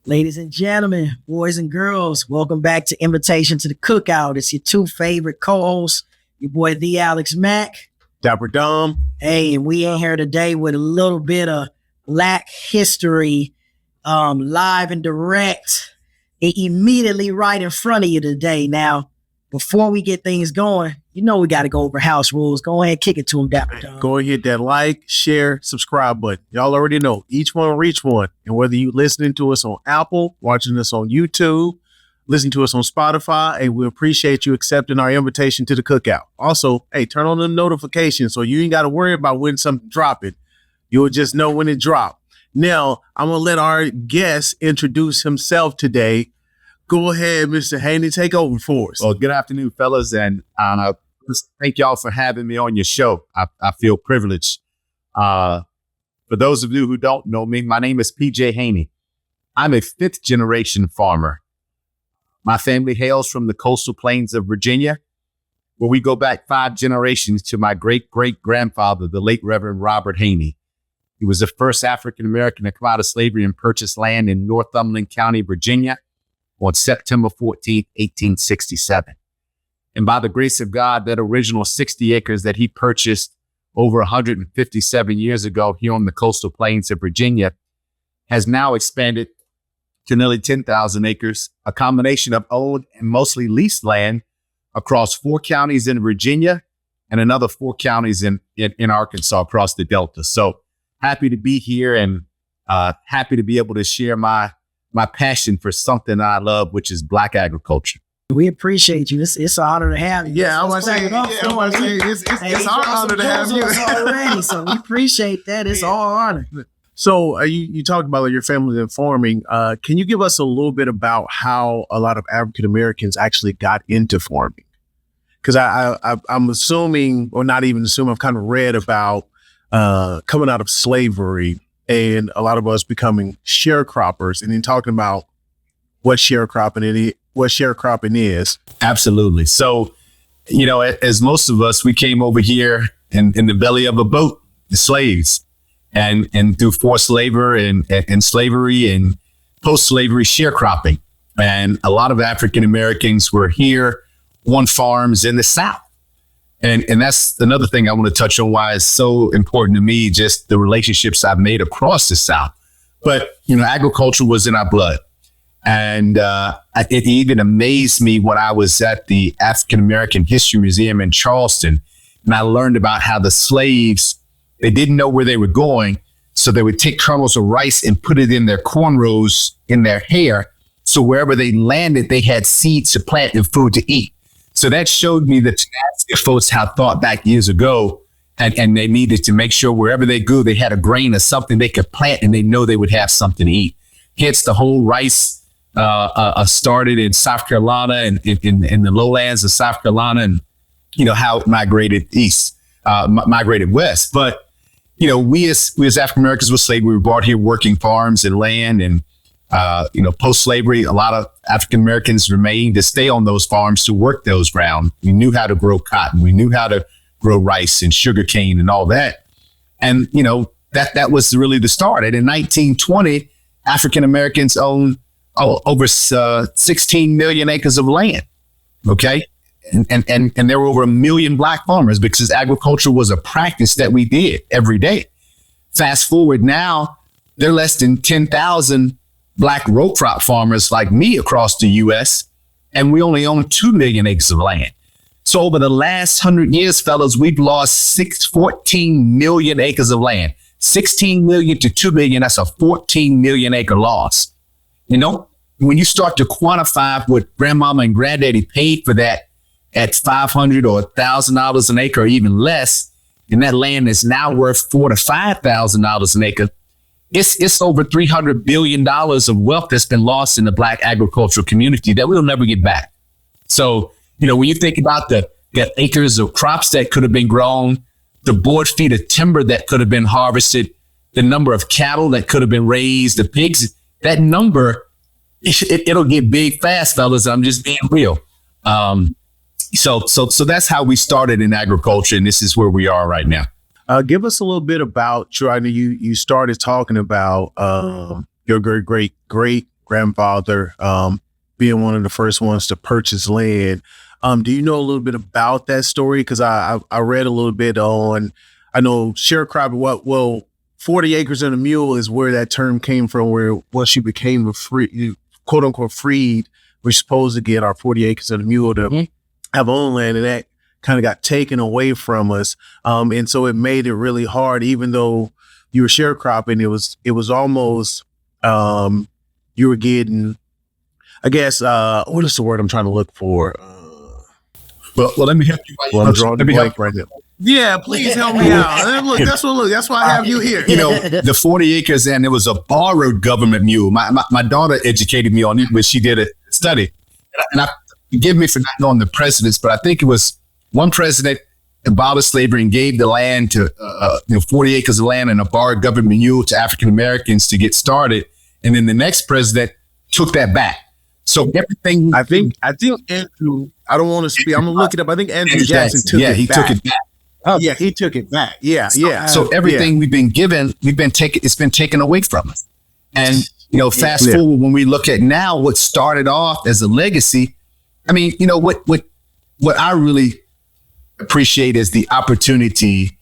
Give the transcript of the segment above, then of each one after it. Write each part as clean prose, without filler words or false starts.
Ladies and gentlemen, boys and girls, welcome back to Invitation to the Cookout. It's your two favorite co-hosts, your boy, the Alex Mack. Dapper Dom. Hey, and we in here today with a little bit of Black history, live and direct, immediately right in front of you today. Now, before we get things going, you know we got to go over house rules. Go ahead, kick it to them, Dapper Dom. Go and hit that like, share, subscribe button. Y'all already know, each one reach one. And whether you listening to us on Apple, watching us on YouTube, listening to us on Spotify, and we appreciate you accepting our invitation to the Cookout. Also, hey, turn on the notifications so you ain't got to worry about when something dropping. You'll just know when it dropped. Now, I'm going to let our guest introduce himself today. Go ahead, Mr. Haynie, take over for us. Well, good afternoon, fellas, and thank y'all for having me on your show. I feel privileged. For those of you who don't know me, my name is PJ Haynie. I'm a fifth generation farmer. My family hails from the coastal plains of Virginia, where we go back 5 generations to my great-great-grandfather, the late Reverend Robert Haynie. He was the first African-American to come out of slavery and purchase land in Northumberland County, Virginia, on September 14th, 1867. And by the grace of God, that original 60 acres that he purchased over 157 years ago here on the coastal plains of Virginia has now expanded to nearly 10,000 acres, a combination of owned and mostly leased land across 4 counties in Virginia and another 4 counties in Arkansas across the Delta. So happy to be here and happy to be able to share my passion for something I love, which is Black agriculture. We appreciate you. It's an honor to have you. Yeah, I want to say, it's our honor to have you. Already, so we appreciate that. It's all honor. So you talked about your family and farming. Can you give us a little bit about how a lot of African Americans actually got into farming? Because I'm assuming, or not even assuming, I've kind of read about coming out of slavery and a lot of us becoming sharecroppers, and then talking about what sharecropping is. Absolutely. So, as most of us, we came over here in the belly of a boat, the slaves, and through forced labor and slavery and post-slavery sharecropping. And a lot of African Americans were here on farms in the South. And that's another thing I want to touch on, why it's so important to me, just the relationships I've made across the South. But, agriculture was in our blood. And it even amazed me when I was at the African American History Museum in Charleston, and I learned about how the slaves, they didn't know where they were going, so they would take kernels of rice and put it in their cornrows in their hair. So wherever they landed, they had seeds to plant and food to eat. So that showed me the tenacity of folks how thought back years ago, and they needed to make sure wherever they go, they had a grain of something they could plant, and they know they would have something to eat. Hence, the whole rice started in South Carolina and in the lowlands of South Carolina, and how it migrated migrated west. But we as African Americans were slaves. We were brought here working farms and land, and post slavery, a lot of African Americans remained to stay on those farms to work those ground. We knew how to grow cotton. We knew how to grow rice and sugarcane and all that. And that was really the start. And in 1920, African Americans owned over 16 million acres of land. Okay. And there were over 1 million Black farmers, because agriculture was a practice that we did every day. Fast forward now, there are less than 10,000 Black row crop farmers like me across the U.S., and we only own 2 million acres of land. So over the last 100 years, fellas, we've lost 14 million acres of land. 16 million to 2 million, that's a 14 million acre loss. When you start to quantify what grandmama and granddaddy paid for that at $500 or $1,000 an acre or even less, and that land is now worth $4,000 to $5,000 an acre, it's over $300 billion of wealth that's been lost in the Black agricultural community that we'll never get back. So, when you think about the acres of crops that could have been grown, the board feet of timber that could have been harvested, the number of cattle that could have been raised, the pigs, that number, it'll get big fast, fellas. I'm just being real. So that's how we started in agriculture, and this is where we are right now. Give us a little bit about I know you started talking about your great grandfather being one of the first ones to purchase land. Do you know a little bit about that story? Because I read a little bit on, I know sharecropping, 40 acres and a mule is where that term came from, where once you became a free, quote unquote, freed, we're supposed to get our 40 acres and a mule to have own land, and that kind of got taken away from us. And so it made it really hard, even though you were sharecropping, it was almost, you were getting, I guess, what is the word I'm trying to look for? Well, let me help you. I'm drawing the blank right now. Yeah, please help me out. That's why I have you here. You know, the 40 acres, and it was a borrowed government mule. My daughter educated me on it when she did a study. And forgive me for not knowing the presidents, but I think it was one president abolished slavery and gave the land to 40 acres of land and a borrowed government mule to African Americans to get started. And then the next president took that back. So everything, I think Andrew, I don't want to speak, I'm gonna look it up. I think Andrew Jackson took it back. Oh, yeah, he took it back. Yeah. So everything we've been given, it's been taken away from us. And fast forward when we look at now what started off as a legacy. I mean, what I really appreciate is the opportunity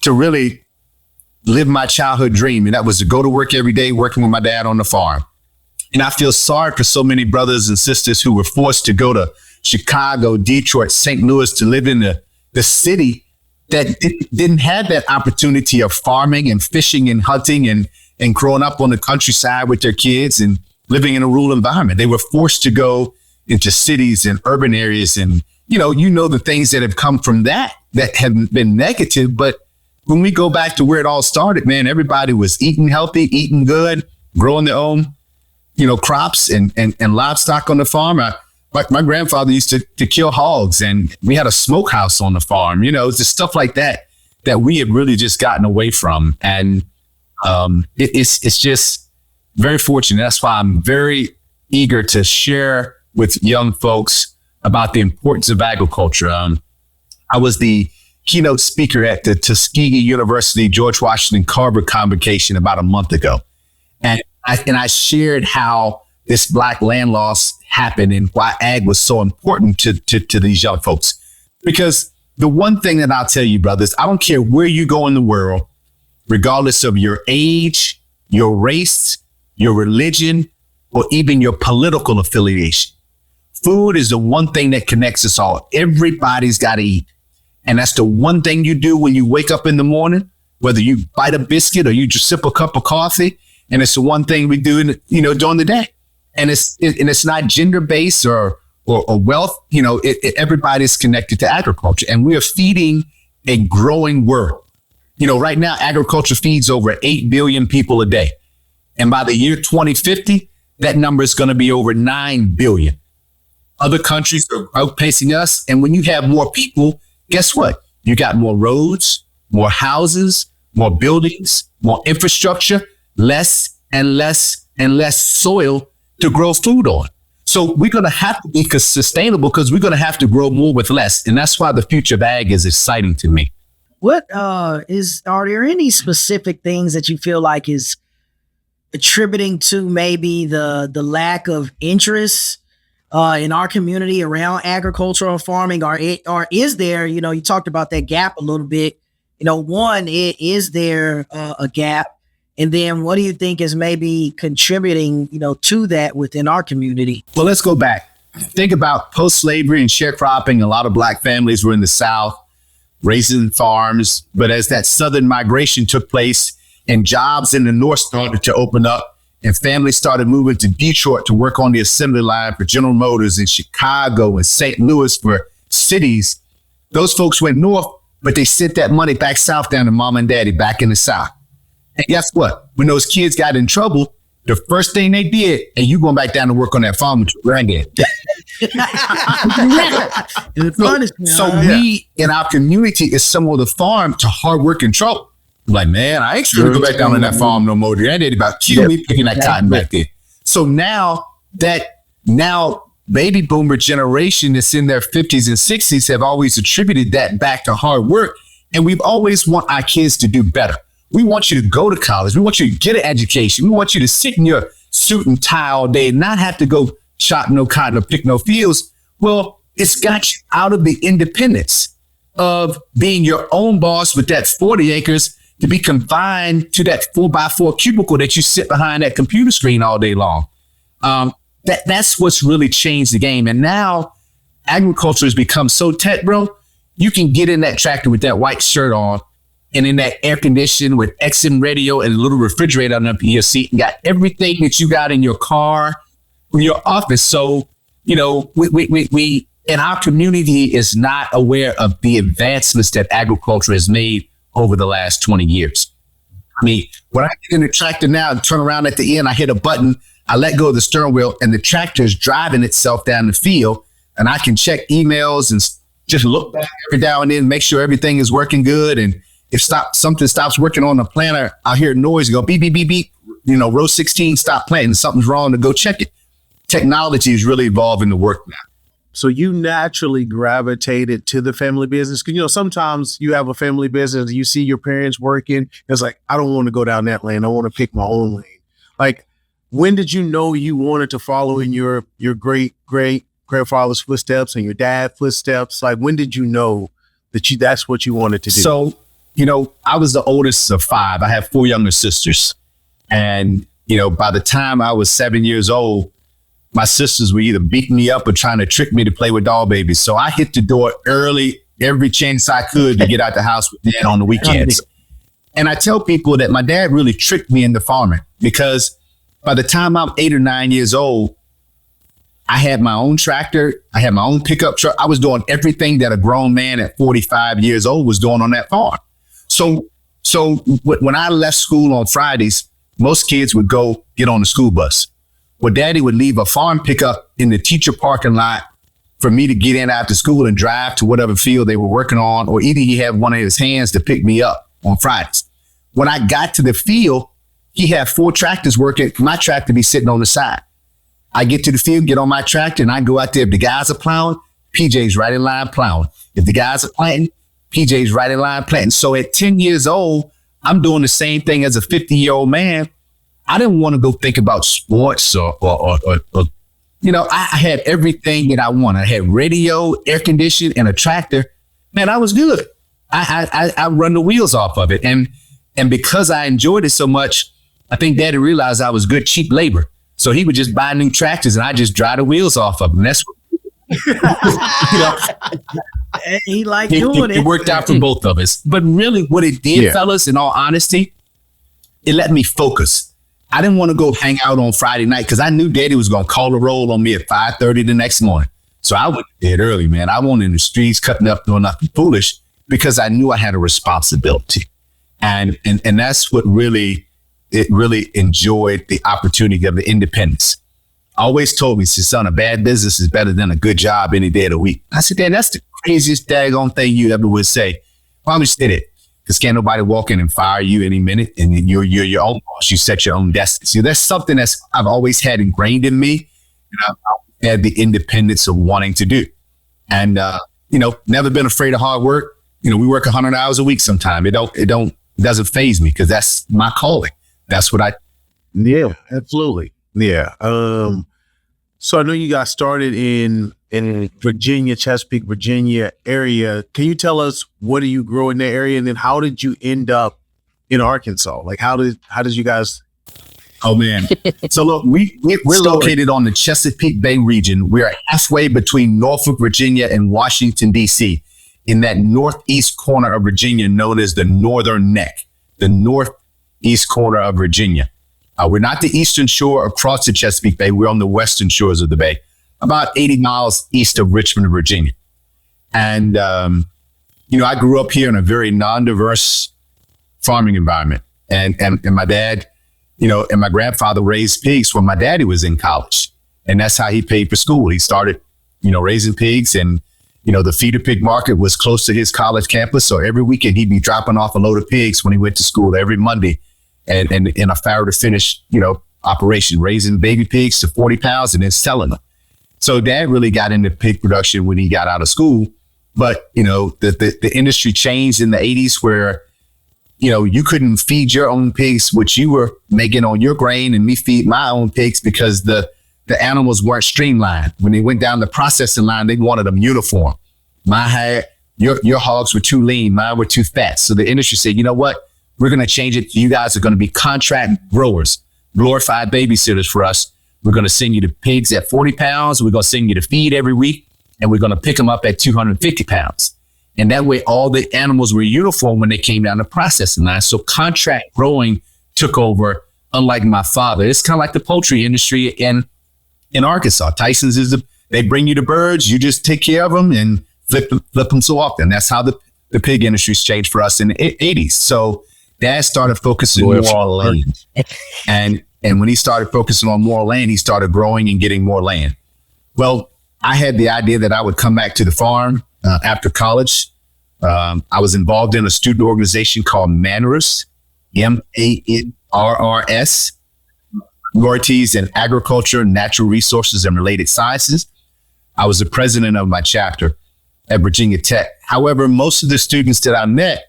to really live my childhood dream, and that was to go to work every day, working with my dad on the farm. And I feel sorry for so many brothers and sisters who were forced to go to Chicago, Detroit, St. Louis to live in the city that didn't have that opportunity of farming and fishing and hunting and growing up on the countryside with their kids and living in a rural environment. They were forced to go into cities and urban areas. And, the things that have come from that have been negative. But when we go back to where it all started, man, everybody was eating healthy, eating good, growing their own crops and livestock on the farm. My grandfather used to kill hogs, and we had a smokehouse on the farm. It's just stuff like that we have really just gotten away from. And it's just very fortunate. That's why I'm very eager to share with young folks about the importance of agriculture. I was the keynote speaker at the Tuskegee University George Washington Carver Convocation about a month ago. And I shared how this Black land loss happened and why ag was so important to these young folks. Because the one thing that I'll tell you, brothers, I don't care where you go in the world, regardless of your age, your race, your religion, or even your political affiliation. Food is the one thing that connects us all. Everybody's got to eat. And that's the one thing you do when you wake up in the morning, whether you bite a biscuit or you just sip a cup of coffee. And it's the one thing we do, during the day. And it's not gender based or wealth. Everybody's connected to agriculture, and we are feeding a growing world. Right now, agriculture feeds over 8 billion people a day. And by the year 2050, that number is going to be over 9 billion. Other countries are outpacing us. And when you have more people, guess what? You got more roads, more houses, more buildings, more infrastructure, less and less and less soil to grow food on. So we're going to have to be sustainable because we're going to have to grow more with less. And that's why the future of ag is exciting to me. Are there any specific things that you feel like is attributing to maybe the lack of interest in our community around agricultural farming, or is there, you talked about that gap a little bit, is there a gap? And then what do you think is maybe contributing, to that within our community? Well, let's go back. Think about post-slavery and sharecropping. A lot of Black families were in the South, raising farms. But as that Southern migration took place and jobs in the North started to open up, and families started moving to Detroit to work on the assembly line for General Motors, in Chicago and St. Louis for cities, those folks went north, but they sent that money back south down to mom and daddy back in the South. And guess what? When those kids got in trouble, the first thing they did, and you going back down to work on that farm with your granddad. So we in our community is some of the farm to hard work and trouble. Like, man, I ain't sure to go back down on that farm no more. Granddad about kill me picking that cotton back there. So now baby boomer generation that's in their 50s and 60s have always attributed that back to hard work. And we've always want our kids to do better. We want you to go to college. We want you to get an education. We want you to sit in your suit and tie all day, not have to go chop no cotton or pick no fields. Well, it's got you out of the independence of being your own boss with that 40 acres to be confined to that 4x4 cubicle that you sit behind that computer screen all day long. That's what's really changed the game. And now agriculture has become so tech, bro. You can get in that tractor with that white shirt on and in that air condition with XM radio and a little refrigerator under your seat and got everything that you got in your car, in your office. So, you know, we in our community is not aware of the advancements that agriculture has made over the last 20 years. I mean, when I get in the tractor now and turn around at the end, I hit a button, I let go of the steering wheel, and the tractor is driving itself down the field, and I can check emails and just look back every now and then, make sure everything is working good. And if something stops working on the planter, I'll hear a noise go beep, beep, beep, beep. You know, row 16, stop planting. Something's wrong, to go check it. Technology is really evolving the work now. So you naturally gravitated to the family business. Because, you know, sometimes you have a family business, you see your parents working. It's like, I don't want to go down that lane. I want to pick my own lane. Like, when did you know you wanted to follow in your great grandfather's footsteps and your dad's footsteps? Like, when did you know that that's what you wanted to do? So, you know, I was the oldest of 5. I have 4 younger sisters. And, you know, by the time I was 7 years old, my sisters were either beating me up or trying to trick me to play with doll babies. So I hit the door early, every chance I could, to get out the house with dad on the weekends. And I tell people that my dad really tricked me into farming, because by the time I'm 8 or 9 years old, I had my own tractor. I had my own pickup truck. I was doing everything that a grown man at 45 years old was doing on that farm. So when I left school on Fridays, most kids would go get on the school bus. Well, Daddy would leave a farm pickup in the teacher parking lot for me to get in after school and drive to whatever field they were working on, or either he had one of his hands to pick me up on Fridays. When I got to the field, he had 4 tractors working. My tractor be sitting on the side. I get to the field, get on my tractor, and I go out there. If the guys are plowing, PJ's right in line plowing. If the guys are planting, PJ's right in line planting. So at 10 years old, I'm doing the same thing as a 50-year-old man. I didn't want to go think about sports or you know, I had everything that I wanted. I had radio, air conditioning, and a tractor. Man, I was good. I run the wheels off of it. And because I enjoyed it so much, I think Daddy realized I was good, cheap labor. So he would just buy new tractors and I just drive the wheels off of them. That's what, you know, he liked doing it. It worked out for both of us. But really what it did, fellas, in all honesty, it let me focus. I didn't want to go hang out on Friday night because I knew Daddy was going to call a roll on me at 5:30 the next morning. So I went to bed early, man. I wasn't in the streets cutting up, doing nothing foolish, because I knew I had a responsibility. And that's what really enjoyed the opportunity of the independence. Always told me, son, a bad business is better than a good job any day of the week. I said, Dad, that's the craziest daggone thing you ever would say. Why would you say that? Because can't nobody walk in and fire you any minute, and you're your own boss. You set your own destiny. See, that's something I've always had ingrained in me, and I've had the independence of wanting to do. And you know, never been afraid of hard work. You know, we work 100 hours a week sometime. It doesn't faze me, because that's my calling. That's what Yeah, absolutely. Yeah. So I know you got started in Virginia, Chesapeake, Virginia area. Can you tell us what do you grow in that area, and then how did you end up in Arkansas? Like how did you guys? Oh man! So look, we're located on the Chesapeake Bay region. We're halfway between Norfolk, Virginia, and Washington D.C. in that northeast corner of Virginia, known as the Northern Neck, the northeast corner of Virginia. We're not the eastern shore across the Chesapeake Bay. We're on the western shores of the bay, about 80 miles east of Richmond, Virginia. And, you know, I grew up here in a very non-diverse farming environment. And my dad, you know, and my grandfather raised pigs when my daddy was in college. And that's how he paid for school. He started, you know, raising pigs, and, you know, the feeder pig market was close to his college campus. So every weekend he'd be dropping off a load of pigs when he went to school every Monday. And in a farrow to finish, you know, operation, raising baby pigs to 40 pounds and then selling them. So Dad really got into pig production when he got out of school. But, you know, the industry changed in the 80s, where you couldn't feed your own pigs, which you were making on your grain, and me feed my own pigs because the animals weren't streamlined. When they went down the processing line, they wanted them uniform. Your hogs were too lean, mine were too fat. So the industry said, you know what? We're going to change it. You guys are going to be contract growers, glorified babysitters for us. We're going to send you the pigs at 40 pounds. We're going to send you to feed every week, and we're going to pick them up at 250 pounds. And that way, all the animals were uniform when they came down the processing line. So contract growing took over, unlike my father. It's kind of like the poultry industry in Arkansas. Tyson's they bring you the birds, you just take care of them and flip them so often. That's how the pig industry's changed for us in the 80s. So Dad started focusing more on land. And when he started focusing on more land, he started growing and getting more land. Well, I had the idea that I would come back to the farm after college. I was involved in a student organization called MANRS, MANRS, Minorities in Agriculture, Natural Resources, and Related Sciences. I was the president of my chapter at Virginia Tech. However, most of the students that I met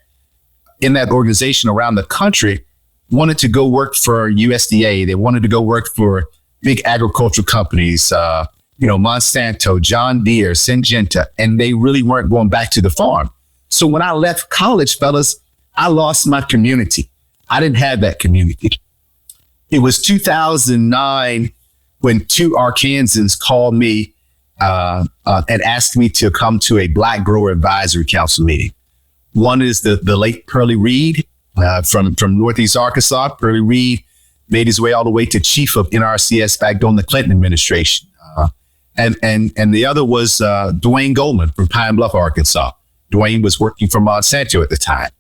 in that organization around the country wanted to go work for USDA. They wanted to go work for big agricultural companies, Monsanto, John Deere, Syngenta, and they really weren't going back to the farm. So when I left college, fellas, I lost my community. I didn't have that community. It was 2009 when two Arkansans called me and asked me to come to a Black Grower Advisory Council meeting. One is the late Pearlie Reed from Northeast Arkansas. Pearlie Reed made his way all the way to chief of NRCS back during the Clinton administration. And the other was Dwayne Goldman from Pine Bluff, Arkansas. Dwayne was working for Monsanto at the time.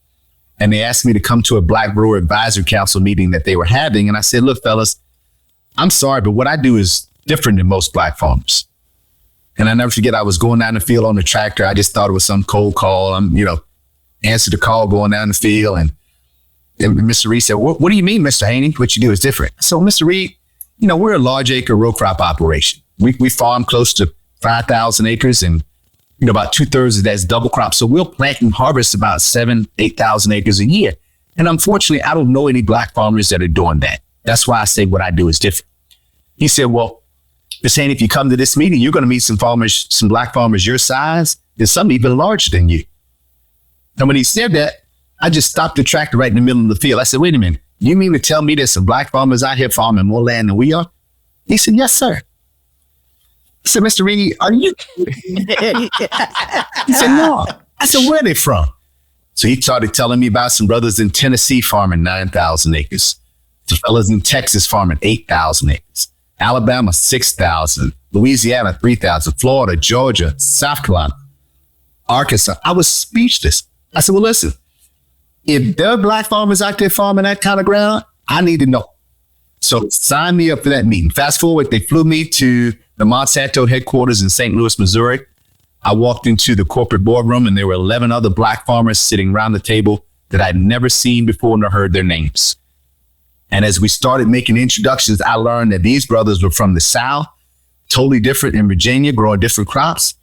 And they asked me to come to a Black Grower Advisory Council meeting that they were having. And I said, look, fellas, I'm sorry, but what I do is different than most Black farmers. And I never forget, I was going down the field on the tractor. I just thought it was some cold call. Answered the call going down the field. And Mr. Reed said, what do you mean, Mr. Haynie? What you do is different. So, Mr. Reed, we're a large acre row crop operation. We farm close to 5,000 acres, and about 2/3 of that's double crop. So we'll plant and harvest about 8,000 acres a year. And unfortunately, I don't know any Black farmers that are doing that. That's why I say what I do is different. He said, well, Mr. Haynie, if you come to this meeting, you're going to meet some Black farmers your size, and some even larger than you. And when he said that, I just stopped the tractor right in the middle of the field. I said, wait a minute, you mean to tell me there's some Black farmers out here farming more land than we are? He said, yes, sir. I said, Mr. Reed, are you? He said, no. I said, where are they from? So he started telling me about some brothers in Tennessee farming 9,000 acres. Some fellas in Texas farming 8,000 acres. Alabama, 6,000. Louisiana, 3,000. Florida, Georgia, South Carolina, Arkansas. I was speechless. I said, well, listen, if there are Black farmers out there farming that kind of ground, I need to know. So sign me up for that meeting. Fast forward, they flew me to the Monsanto headquarters in St. Louis, Missouri. I walked into the corporate boardroom, and there were 11 other Black farmers sitting around the table that I'd never seen before nor heard their names. And as we started making introductions, I learned that these brothers were from the South, totally different in Virginia, growing different crops.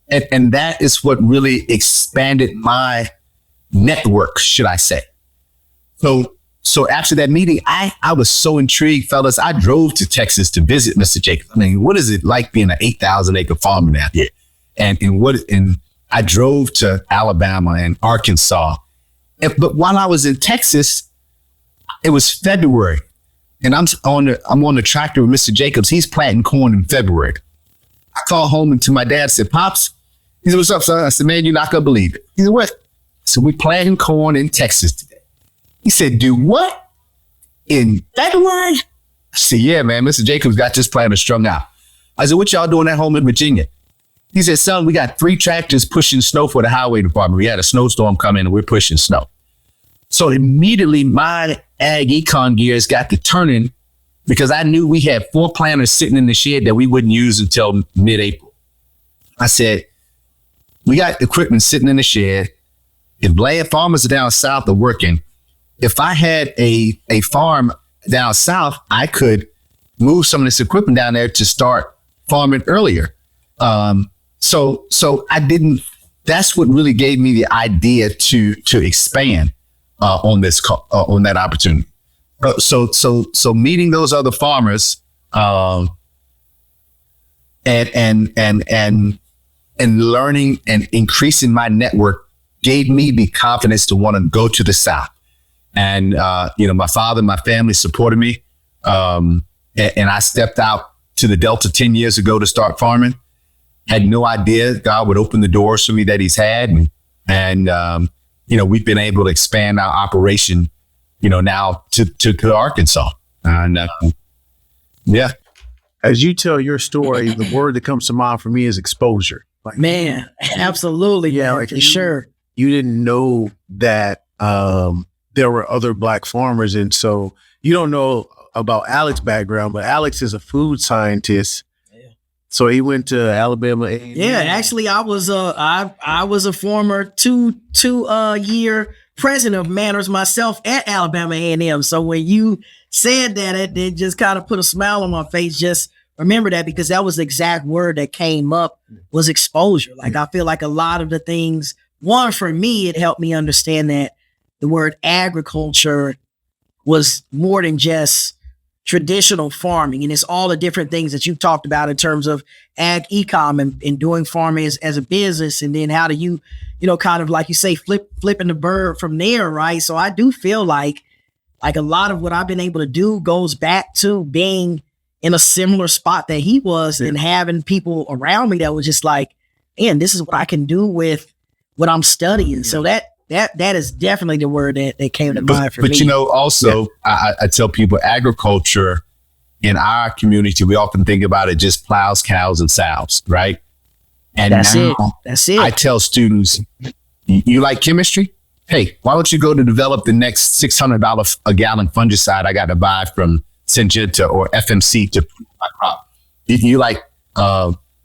And that is what really expanded my network, should I say. So after that meeting, I was so intrigued, fellas. I drove to Texas to visit Mr. Jacobs. I mean, what is it like being an 8,000 acre farmer out here? And I drove to Alabama and Arkansas. But while I was in Texas, it was February, and I'm on the tractor with Mr. Jacobs. He's planting corn in February. I called home and to my dad, said, Pops, he said, what's up, son? I said, man, you're not going to believe it. He said, what? So we planting corn in Texas today. He said, do what? In February? I said, yeah, man, Mr. Jacobs got this planter strung out. I said, what y'all doing at home in Virginia? He said, son, we got 3 tractors pushing snow for the highway department. We had a snowstorm come in and we're pushing snow. So immediately my ag econ gears got to turning because I knew we had 4 planters sitting in the shed that we wouldn't use until mid-April. I said, we got equipment sitting in the shed. If land farmers down south are working, if I had a farm down south, I could move some of this equipment down there to start farming earlier. So I didn't, that's what really gave me the idea to expand. on that opportunity. So meeting those other farmers, and learning and increasing my network gave me the confidence to want to go to the South. And, my father, my family supported me. And I stepped out to the Delta 10 years ago to start farming. Had no idea God would open the doors for me that he's had. And we've been able to expand our operation, now to Arkansas. And yeah. As you tell your story, the word that comes to mind for me is exposure. Like, Man, absolutely. Yeah, like for sure. You didn't know that there were other Black farmers. And so you don't know about Alex's background, but Alex is a food scientist. Yeah. So he went to Alabama A&M. Yeah, actually, I was a former two year president of Manners myself at Alabama A&M. So when you said that, it just kind of put a smile on my face. Just remember that, because that was the exact word that came up, was exposure. Like, I feel like a lot of the things, one, for me, it helped me understand that the word agriculture was more than just traditional farming. And it's all the different things that you talked about in terms of ag ecom and doing farming as a business. And then how do you, kind of like you say, flipping the bird from there, right? So I do feel like a lot of what I've been able to do goes back to being in a similar spot that he was, and having people around me that was just like, man, this is what I can do with what I'm studying. So that is definitely the word that came to mind for me. But also, I tell people, agriculture in our community, we often think about it just plows, cows, and sows, right? And That's it. I tell students, you like chemistry? Hey, why don't you go to develop the next $600 a gallon fungicide I got to buy from Syngenta or FMC to my crop? You like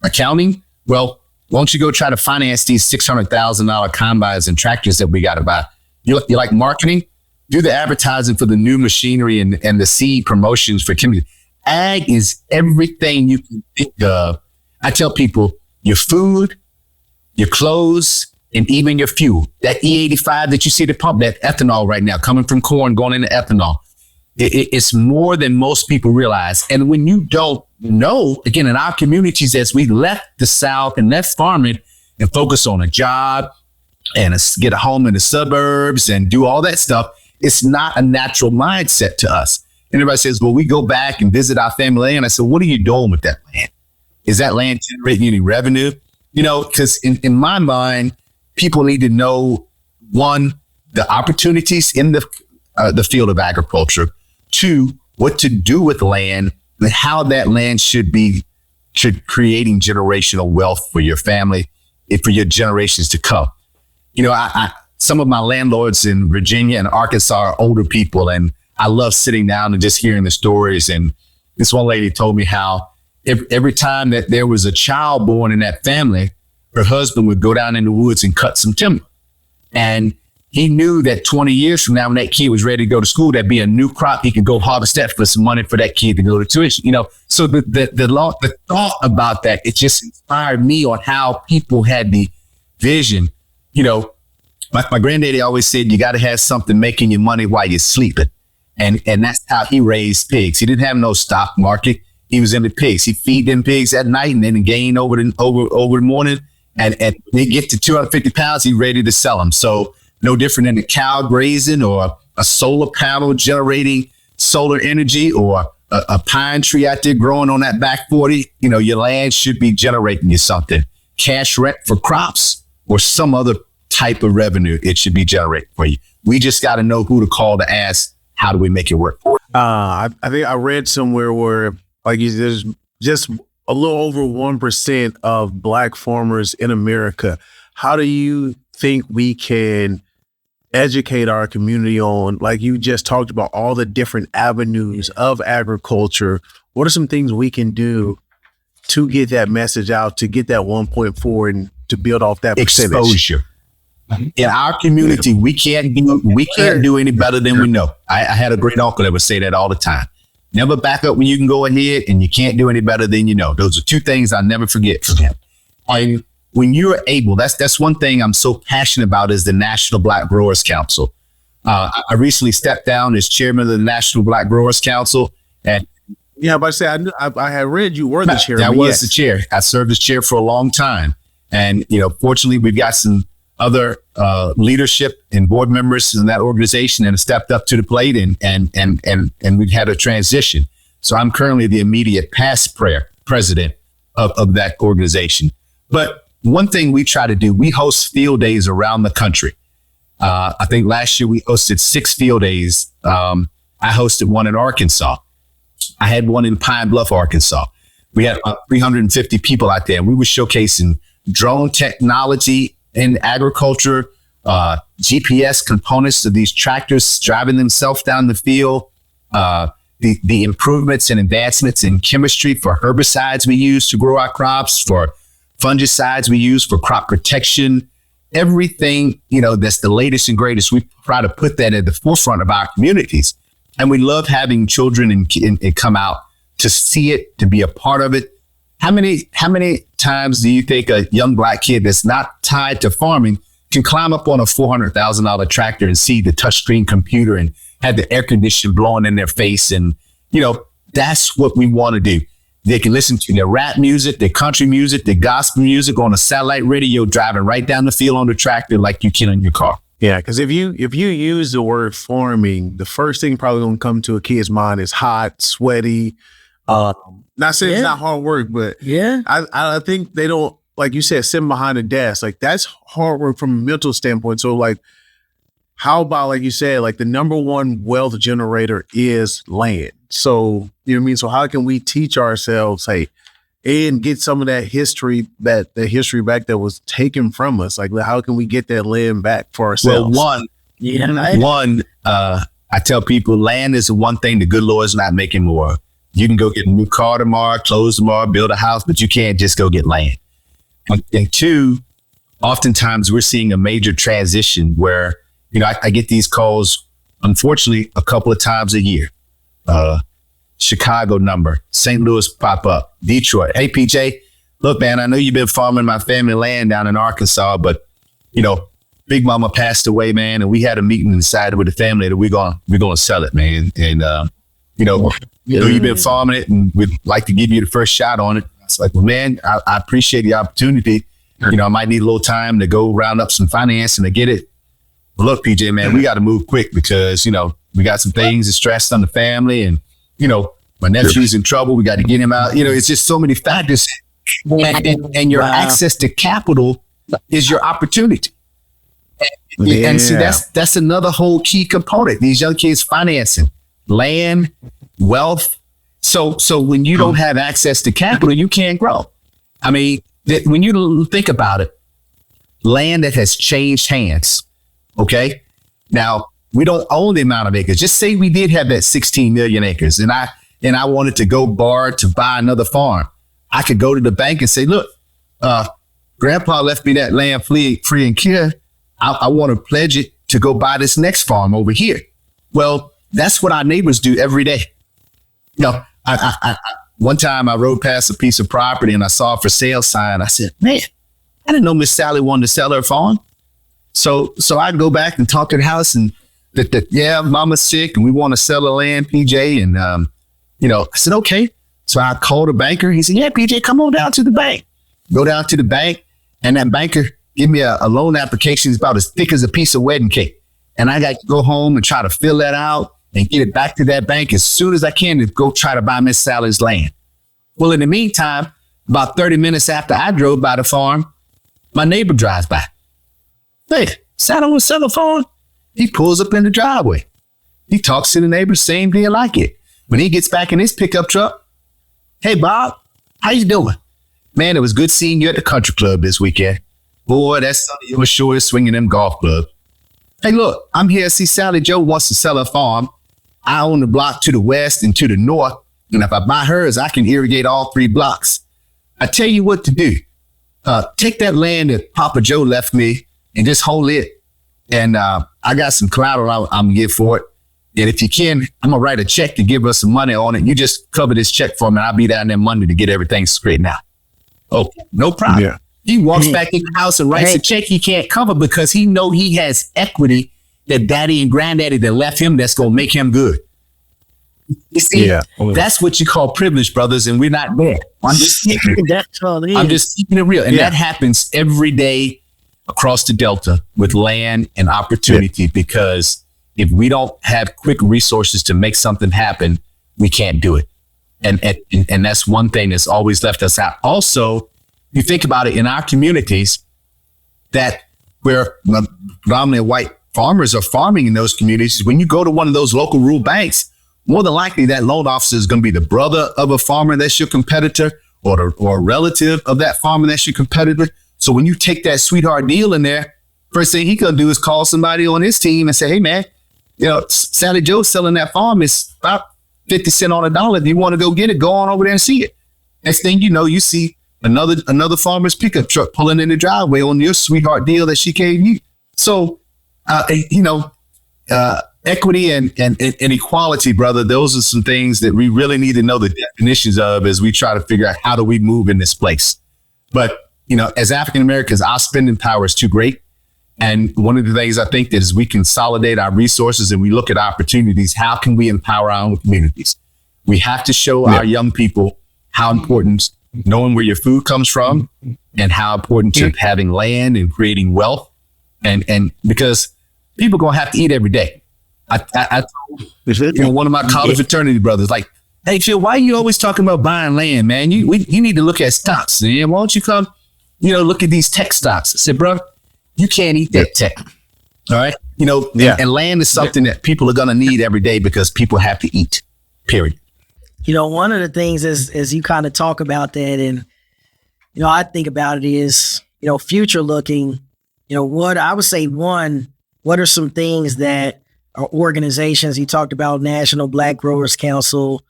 accounting? Well, why don't you go try to finance these $600,000 combines and tractors that we got to buy? You like marketing? Do the advertising for the new machinery and the seed promotions for chemistry. Ag is everything you can think of. I tell people, your food, your clothes, and even your fuel. That E85 that you see the pump, that ethanol right now coming from corn going into ethanol. It's more than most people realize. And when you don't know, again, in our communities, as we left the South and left farming and focus on a job and get a home in the suburbs and do all that stuff, it's not a natural mindset to us. And everybody says, well, we go back and visit our family. And I said, what are you doing with that land? Is that land generating any revenue? Because in my mind, people need to know, one, the opportunities in the field of agriculture. Two, what to do with land and how that land should creating generational wealth for your family and for your generations to come. Some of my landlords in Virginia and Arkansas are older people, and I love sitting down and just hearing the stories. And this one lady told me how every time that there was a child born in that family, her husband would go down in the woods and cut some timber. And he knew that 20 years from now, when that kid was ready to go to school, that'd be a new crop. He could go harvest that for some money for that kid to go to tuition. So the thought about that, it just inspired me on how people had the vision. My granddaddy always said, you got to have something making you money while you're sleeping. And that's how he raised pigs. He didn't have no stock market. He was in the pigs. He feed them pigs at night and then gain over the morning. And they get to 250 pounds, he's ready to sell them. So no different than a cow grazing or a solar panel generating solar energy or a pine tree out there growing on that back 40. Your land should be generating you something. Cash rent for crops or some other type of revenue, it should be generating for you. We just got to know who to call to ask, how do we make it work? I think I read somewhere where there's just a little over 1% of Black farmers in America. How do you think we can educate our community on, like you just talked about, all the different avenues of agriculture? What are some things we can do to get that message out, to get that 1.4 and to build off that percentage? Exposure. In our community, we can't do any better than we know. I had a great uncle that would say that all the time. Never back up when you can go ahead, and you can't do any better than you know. Those are two things I'll never forget from him. And when you're able, that's one thing I'm so passionate about, is the National Black Growers Council. I recently stepped down as chairman of the National Black Growers Council, and Yeah, but I say I had read you were the chair. I was the chair. I served as chair for a long time, and fortunately, we've got some other leadership and board members in that organization and have stepped up to the plate, and we've had a transition. So I'm currently the immediate past president of that organization. But one thing we try to do, we host field days around the country. I think last year we hosted 6 field days. I hosted one in Arkansas. I had one in Pine Bluff, Arkansas. We had 350 people out there. We were showcasing drone technology in agriculture, GPS components of these tractors driving themselves down the field, the improvements and advancements in chemistry for herbicides we use to grow our crops, for fungicides we use for crop protection, everything, that's the latest and greatest. We try to put that at the forefront of our communities. And we love having children and come out to see it, to be a part of it. How many times do you think a young Black kid that's not tied to farming can climb up on a $400,000 tractor and see the touchscreen computer and have the air conditioning blowing in their face? And, that's what we want to do. They can listen to their rap music, their country music, their gospel music on a satellite radio, driving right down the field on the tractor like you can in your car. Yeah, because if you use the word farming, the first thing probably gonna come to a kid's mind is hot, sweaty. Not saying it's not hard work, but I think they don't, like you said, sitting behind a desk. Like, that's hard work from a mental standpoint. So, like, how about, like you said, like, the number one wealth generator is land. So, you know what I mean? So how can we teach ourselves, hey, and get some of that history, the history back that was taken from us? Like, how can we get that land back for ourselves? Well, I tell people, land is the one thing the good Lord's not making more of. You can go get a new car tomorrow, clothes tomorrow, build a house, but you can't just go get land. And 2, oftentimes we're seeing a major transition where, I get these calls, unfortunately, a couple of times a year. Chicago number, St. Louis pop up, Detroit. Hey, PJ, look, man, I know you've been farming my family land down in Arkansas, but, Big Mama passed away, man, and we had a meeting and decided with the family that we're gonna sell it, man. And, you've been farming it, and we'd like to give you the first shot on it. It's like, well, man, I appreciate the opportunity. I might need a little time to go round up some financing to get it. Well, look, PJ, man, we got to move quick because, we got some things that stressed on the family, and, my nephew's in trouble. We got to get him out. It's just so many factors. And your access to capital is your opportunity. And see, that's another whole key component. These young kids financing, land, wealth. So when you don't have access to capital, you can't grow. I mean, when you think about it, land that has changed hands, okay? Now, we don't own the amount of acres. Just say we did have that 16 million acres and I wanted to go borrow to buy another farm. I could go to the bank and say, look, Grandpa left me that land free and clear. I want to pledge it to go buy this next farm over here. Well, that's what our neighbors do every day. I one time I rode past a piece of property and I saw a for sale sign. I said, man, I didn't know Miss Sally wanted to sell her farm. So I'd go back and talk to the house and Mama's sick and we want to sell the land, PJ. And, I said, okay. So I called a banker. He said, yeah, PJ, come on down to the bank. Go down to the bank, and that banker give me a loan application. It's about as thick as a piece of wedding cake. And I got to go home and try to fill that out and get it back to that bank as soon as I can to go try to buy Miss Sally's land. Well, in the meantime, about 30 minutes after I drove by the farm, my neighbor drives by. Hey, Sally want to sell the farm? He pulls up in the driveway. He talks to the neighbor, same deal like it. When he gets back in his pickup truck, hey, Bob, how you doing? Man, it was good seeing you at the country club this weekend. Boy, that's son of yours sure is swinging them golf clubs. Hey, look, I'm here to see Sally Joe wants to sell her farm. I own the block to the west and to the north. And if I buy hers, I can irrigate all 3 blocks. I tell you what to do. Take that land that Papa Joe left me and just hold it. And I got some collateral I'm going to give for it. And if you can, I'm going to write a check to give us some money on it. You just cover this check for me. And I'll be down there Monday to get everything straightened out. Oh, no problem. Yeah. He walks back in the house and writes a check he can't cover because he know he has equity that daddy and granddaddy that left him that's going to make him good. You see, that's what you call privilege, brothers, and we're not there. I'm just keeping it real. And that happens every day across the Delta with land and opportunity, because if we don't have quick resources to make something happen, we can't do it. And that's one thing that's always left us out. Also, you think about it in our communities that where predominantly white farmers are farming in those communities, when you go to one of those local rural banks, more than likely that loan officer is going to be the brother of a farmer that's your competitor, or a relative of that farmer that's your competitor. So when you take that sweetheart deal in there, first thing he going to do is call somebody on his team and say, hey, man, Sally Joe selling that farm is about 50 cents on a dollar. If you want to go get it, go on over there and see it. Next thing you know, you see another farmer's pickup truck pulling in the driveway on your sweetheart deal that she gave you. So, equity and equality, brother, those are some things that we really need to know the definitions of as we try to figure out how do we move in this place. But, as African Americans, our spending power is too great. And one of the things I think that is we consolidate our resources and we look at opportunities. How can we empower our own communities? We have to show our young people how important knowing where your food comes from and how important to having land and creating wealth. And because people are going to have to eat every day. I told one of my college fraternity brothers, like, hey, Phil, why are you always talking about buying land, man? You need to look at stocks. Man. Why don't you come, look at these tech stocks? I said, bro, you can't eat that tech. All right. And land is something that people are going to need every day because people have to eat, period. One of the things as you kind of talk about that, and, I think about it is, future looking, what I would say, what are some things that are organizations, you talked about National Black Growers Council.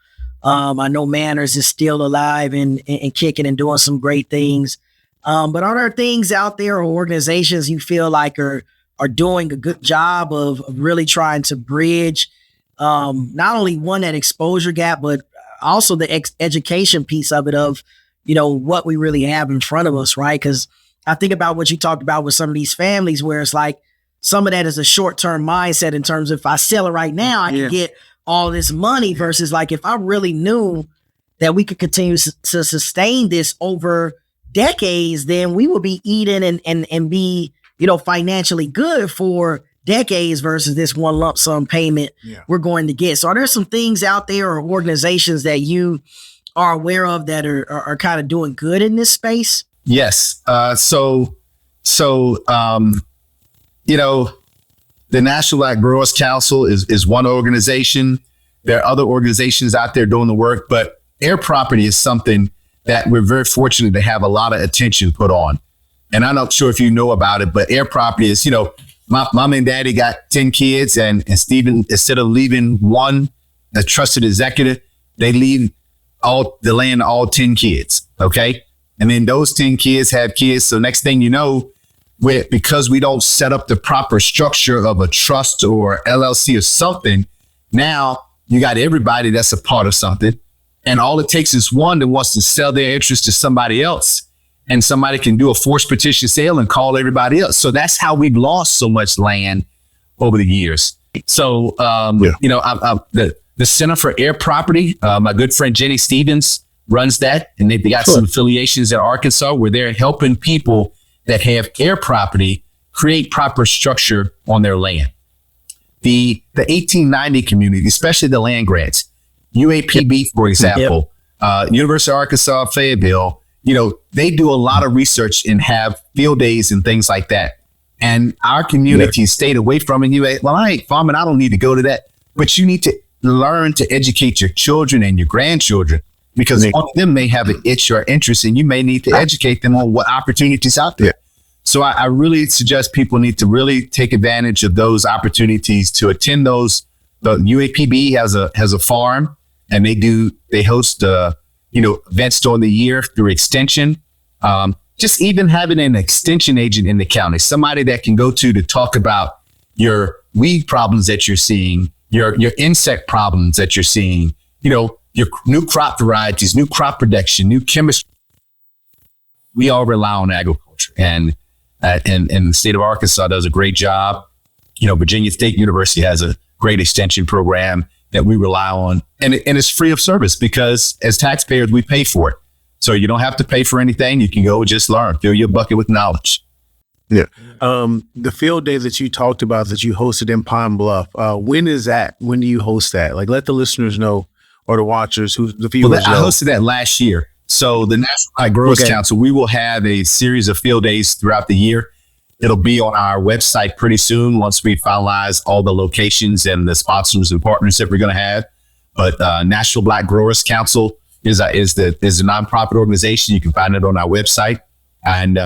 I know Manners is still alive and kicking and doing some great things. But are there things out there or organizations you feel like are doing a good job of really trying to bridge not only that exposure gap, but also the education piece of it of, what we really have in front of us, right? Because I think about what you talked about with some of these families where it's like some of that is a short-term mindset in terms of if I sell it right now, I can get all this money versus like if I really knew that we could continue to sustain this over decades, then we would be eating and be, financially good for decades versus this one lump sum payment we're going to get. So are there some things out there or organizations that you are aware of that are kind of doing good in this space? Yes. The National Black Growers Council is one organization. There are other organizations out there doing the work, but air property is something that we're very fortunate to have a lot of attention put on. And I'm not sure if you know about it, but air property is, my mom and daddy got 10 kids and Stephen, instead of leaving one, a trusted executive, they leave all the land to all 10 kids. Okay. And then those 10 kids have kids. So next thing you know, because we don't set up the proper structure of a trust or LLC or something, now you got everybody that's a part of something. And all it takes is one that wants to sell their interest to somebody else. And somebody can do a forced petition sale and call everybody else. So that's how we've lost so much land over the years. So, the Center for Air Property, my good friend Jenny Stevens runs that. And they got some affiliations in Arkansas where they're helping people that have air property create proper structure on their land. The 1890 community, especially the land grants, UAPB, for example, University of Arkansas, Fayetteville, they do a lot of research and have field days and things like that. And our community stayed away from it. Well, I ain't farming. I don't need to go to that. But you need to learn to educate your children and your grandchildren because all of them may have an itch or interest and you may need to educate them on what opportunities out there. So I really suggest people need to really take advantage of those opportunities to attend those. The UAPB has a farm and they host events during the year through extension. Just even having an extension agent in the county, somebody that can go to talk about your weed problems that you're seeing, your insect problems that you're seeing, your new crop varieties, new crop production, new chemistry. We all rely on agriculture and the state of Arkansas does a great job. Virginia State University has a great extension program that we rely on, and it's free of service because as taxpayers, we pay for it. So you don't have to pay for anything. You can go just learn, fill your bucket with knowledge. Yeah. The field day that you talked about that you hosted in Pine Bluff, when is that? When do you host that? Like, let the listeners know, or the watchers, the viewers know. I hosted that last year. So the National Black Growers Council, we will have a series of field days throughout the year. It'll be on our website pretty soon once we finalize all the locations and the sponsors and partners that we're going to have. But National Black Growers Council is a nonprofit organization. You can find it on our website. And,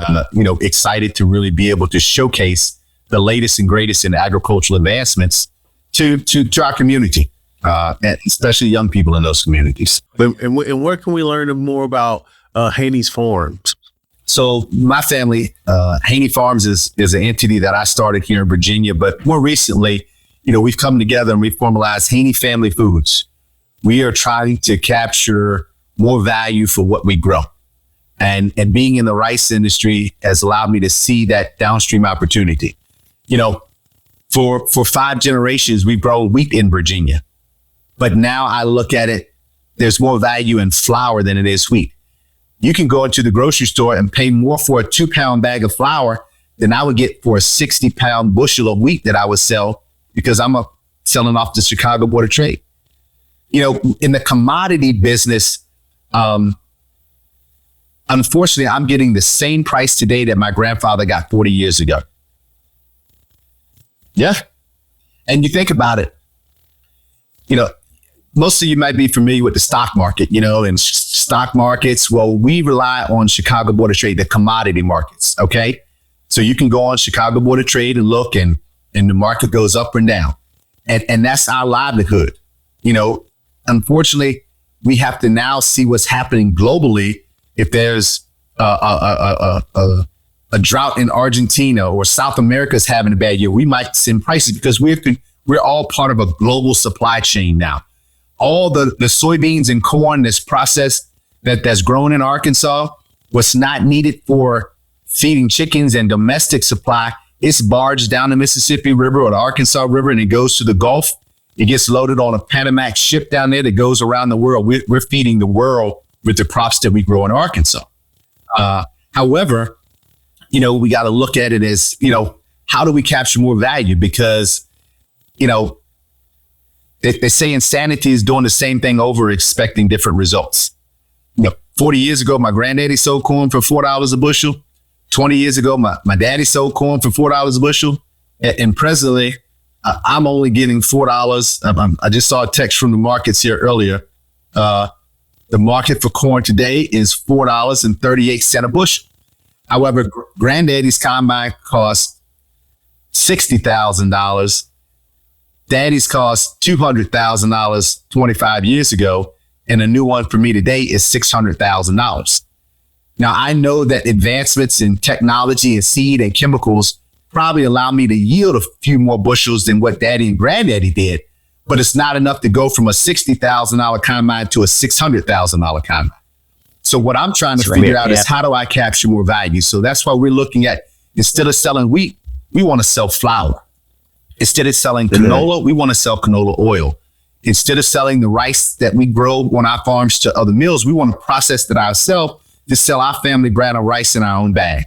excited to really be able to showcase the latest and greatest in agricultural advancements to our community, and especially young people in those communities. And where can we learn more about Haynie's Farms? So my family, Haynie Farms is an entity that I started here in Virginia, but more recently, we've come together and we've formalized Haynie Family Foods. We are trying to capture more value for what we grow. And being in the rice industry has allowed me to see that downstream opportunity. For 5 generations, we've grown wheat in Virginia. But now I look at it, there's more value in flour than it is wheat. You can go into the grocery store and pay more for a 2-pound bag of flour than I would get for a 60-pound bushel of wheat that I would sell because I'm selling off the Chicago Board of Trade. In the commodity business, unfortunately, I'm getting the same price today that my grandfather got 40 years ago. Yeah. And you think about it, most of you might be familiar with the stock market, and stock markets. Well, we rely on Chicago Board of Trade, the commodity markets. Okay. So you can go on Chicago Board of Trade and look and the market goes up and down. And that's our livelihood. Unfortunately, we have to now see what's happening globally. If there's a drought in Argentina or South America is having a bad year, we might send prices because we're all part of a global supply chain now. All the soybeans and corn that's processed that's grown in Arkansas, what's not needed for feeding chickens and domestic supply, it's barged down the Mississippi River or the Arkansas River and it goes to the Gulf. It gets loaded on a Panamax ship down there that goes around the world. We're feeding the world with the crops that we grow in Arkansas. However, we got to look at it as, how do we capture more value? Because, they say insanity is doing the same thing over, expecting different results. 40 years ago, my granddaddy sold corn for $4 a bushel. 20 years ago, my daddy sold corn for $4 a bushel. And presently, I'm only getting $4. I just saw a text from the markets here earlier. The market for corn today is $4.38 a bushel. However, granddaddy's combine cost $60,000. Daddy's cost $200,000 25 years ago. And a new one for me today is $600,000. Now, I know that advancements in technology and seed and chemicals probably allow me to yield a few more bushels than what daddy and granddaddy did, but it's not enough to go from a $60,000 combine to a $600,000 combine. So what I'm trying to figure out is how do I capture more value? So that's why we're looking at, instead of selling wheat, we want to sell flour. Instead of selling canola, we want to sell canola oil. Instead of selling the rice that we grow on our farms to other mills, we want to process it ourselves to sell our family brand of rice in our own bag.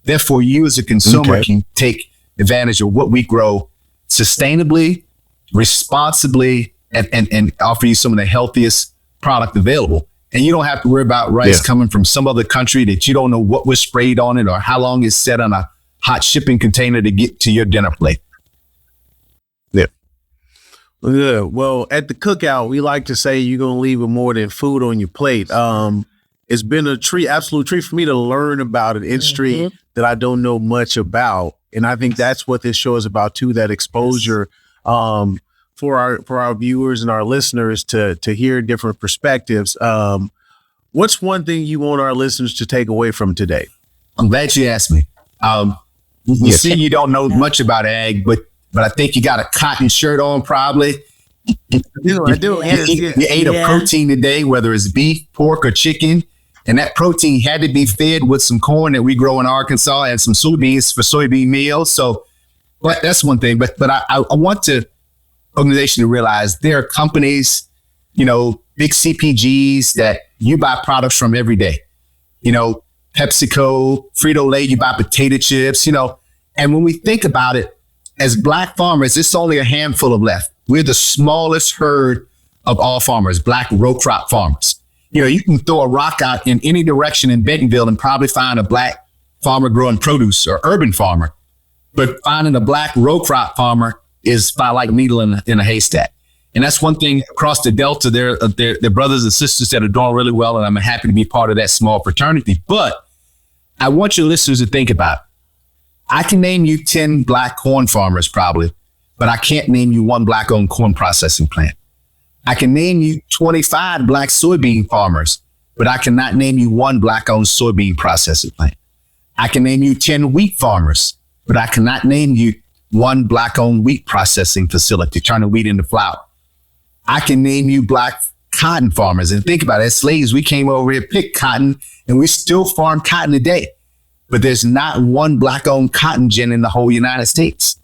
Therefore, you as a consumer can take advantage of what we grow sustainably, responsibly, and offer you some of the healthiest product available. And you don't have to worry about rice coming from some other country that you don't know what was sprayed on it or how long it's set on a hot shipping container to get to your dinner plate. Yeah. Well, at the Cookout, we like to say you're going to leave with more than food on your plate. It's been absolute treat for me to learn about an industry that I don't know much about. And I think that's what this show is about too, that exposure for our viewers and our listeners to hear different perspectives. What's one thing you want our listeners to take away from today? I'm glad you asked me. You see, you don't know much about ag, but I think you got a cotton shirt on probably. I do. You ate a protein today, whether it's beef, pork, or chicken. And that protein had to be fed with some corn that we grow in Arkansas and some soybeans for soybean meal. So But that's one thing. But I want the organization to realize there are companies, big CPGs that you buy products from every day. PepsiCo, Frito-Lay, you buy potato chips, And when we think about it, as Black farmers, it's only a handful of left. We're the smallest herd of all farmers, Black row crop farmers. You can throw a rock out in any direction in Bentonville and probably find a Black farmer growing produce or urban farmer. But finding a Black row crop farmer is by like needle in a haystack. And that's one thing across the Delta. There are brothers and sisters that are doing really well, and I'm happy to be part of that small fraternity. But I want your listeners to think about it. I can name you 10 Black corn farmers probably, but I can't name you one Black-owned corn processing plant. I can name you 25 Black soybean farmers, but I cannot name you one Black-owned soybean processing plant. I can name you 10 wheat farmers, but I cannot name you one Black-owned wheat processing facility, turning wheat into flour. I can name you Black cotton farmers. And think about it, as slaves, we came over here, picked cotton, and we still farm cotton today. But there's not one Black-owned cotton gin in the whole United States.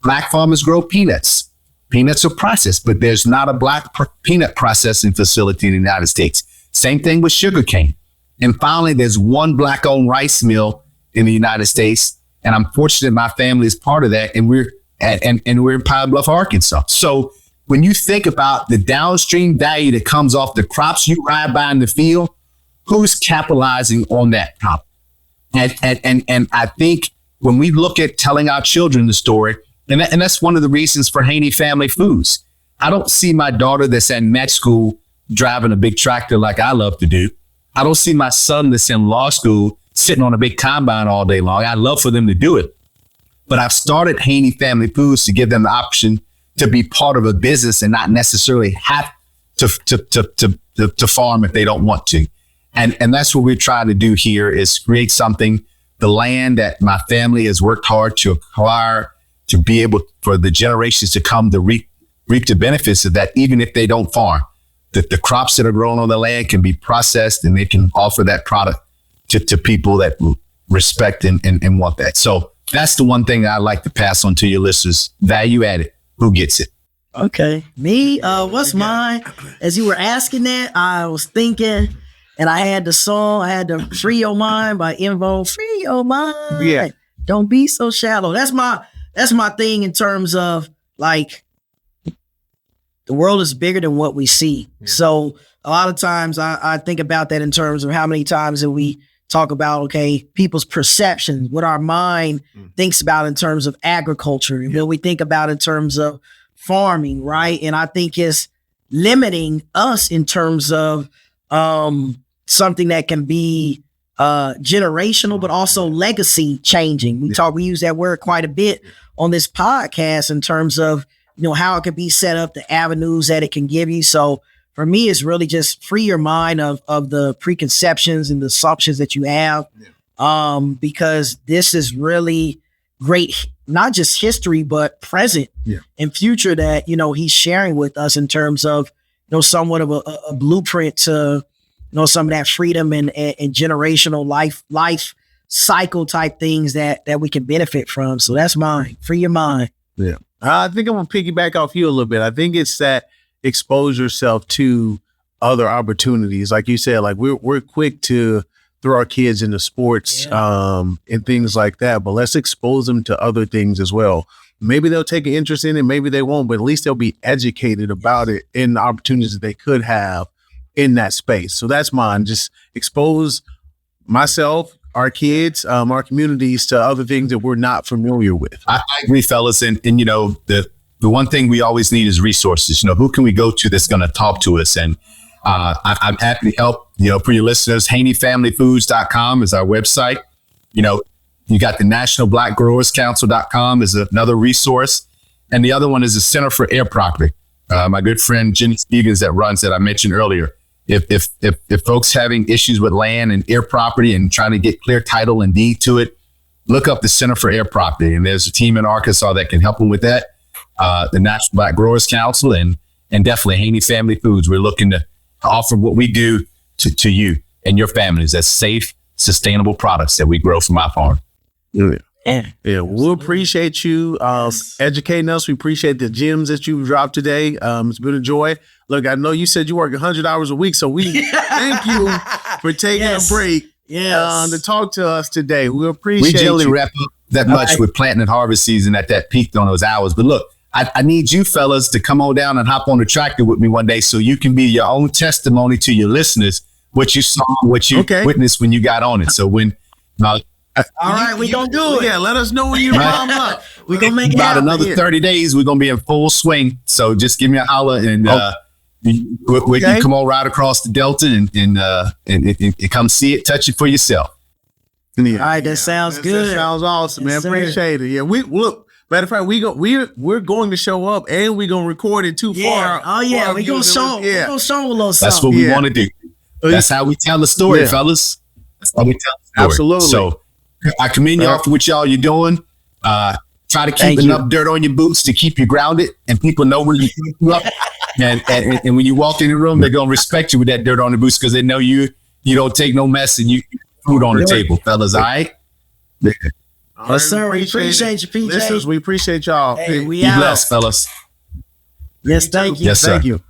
Black farmers grow peanuts. Peanuts are processed, but there's not a Black peanut processing facility in the United States. Same thing with sugarcane. And finally, there's one Black-owned rice mill in the United States. And I'm fortunate my family is part of that. And we're in Pine Bluff, Arkansas. So when you think about the downstream value that comes off the crops you ride by in the field, who's capitalizing on that crop? And I think when we look at telling our children the story, and that's one of the reasons for Haynie Family Foods. I don't see my daughter that's at med school driving a big tractor like I love to do. I don't see my son that's in law school sitting on a big combine all day long. I love for them to do it. But I've started Haynie Family Foods to give them the option to be part of a business and not necessarily have to farm if they don't want to. And that's what we're trying to do here is create something, the land that my family has worked hard to acquire, to be able for the generations to come to reap the benefits of that, even if they don't farm. That the crops that are grown on the land can be processed and they can offer that product to people that respect and want that. So that's the one thing I like to pass on to your listeners. Value added. Who gets it? Okay. Me, what's mine? As you were asking that, I was thinking, and I had the song, I had the Free Your Mind by Invo. Free Your Mind. Yeah. Don't be so shallow. That's my thing in terms of like, the world is bigger than what we see. Yeah. So a lot of times I think about that in terms of how many times that we talk about, okay, people's perceptions, what our mind thinks about in terms of agriculture, and what we think about in terms of farming, right? And I think it's limiting us in terms of something that can be generational, but also legacy changing. We use that word quite a bit on this podcast in terms of, how it can be set up, the avenues that it can give you. So for me, it's really just free your mind of the preconceptions and the assumptions that you have, because this is really great, not just history, but present and future that, he's sharing with us in terms of, somewhat of a blueprint to, some of that freedom and generational life cycle type things that we can benefit from. So that's mine. Free your mind. Yeah. I think I'm going to piggyback off you a little bit. I think it's that expose yourself to other opportunities. Like you said, like we're quick to throw our kids into sports and things like that, but let's expose them to other things as well. Maybe they'll take an interest in it, maybe they won't, but at least they'll be educated about it and the opportunities that they could have in that space. So that's mine. Just expose myself, our kids, our communities to other things that we're not familiar with. I agree, fellas. And the one thing we always need is resources. Who can we go to that's going to talk to us? And I'm happy to help, for your listeners. HaynieFamilyFoods.com is our website. You got the National Black Growers Council.com is another resource. And the other one is the Center for Air Property. My good friend, Jenny Stevens, that runs that I mentioned earlier. If folks having issues with land and air property and trying to get clear title and deed to it, look up the Center for Air Property. And there's a team in Arkansas that can help them with that. The National Black Growers Council and definitely Haynie Family Foods. We're looking to offer what we do to you and your families as safe, sustainable products that we grow from our farm. Yeah. Yeah, we appreciate you educating us. We appreciate the gems that you dropped today. It's been a joy. Look, I know you said you work 100 hours a week, so we thank you for taking a break to talk to us today. We appreciate We generally you. wrap up that much with planting and harvest season at that peak on those hours. But look, I need you fellas to come on down and hop on the tractor with me one day so you can be your own testimony to your listeners, what you saw, what you witnessed when you got on it. So when all right, we gonna do it. Yeah, let us know when you come up. We gonna make it about happen. another 30 days, we're gonna be in full swing. So just give me a holler and we can come on right across the Delta and come see it, touch it for yourself. Yeah. All right, that sounds good. That sounds awesome, man. Appreciate it. Yeah, we look. Matter of fact, we're going to show up and we're gonna record it too far. Oh yeah, we gonna show. We gonna show a little something. That's what we want to do. That's how we tell the story, fellas. That's how we tell the story. Absolutely. So I commend y'all for what y'all you're doing. Try to keep enough dirt on your boots to keep you grounded, and people know when you up. and when you walk in the room, they're gonna respect you with that dirt on the boots because they know you don't take no mess and you food on the table, fellas. All right. Yes, sir. We appreciate you, PJ. Listeners, we appreciate y'all. Hey, we Be out. blessed, fellas. Yes, thank you. Yes, sir. Thank you.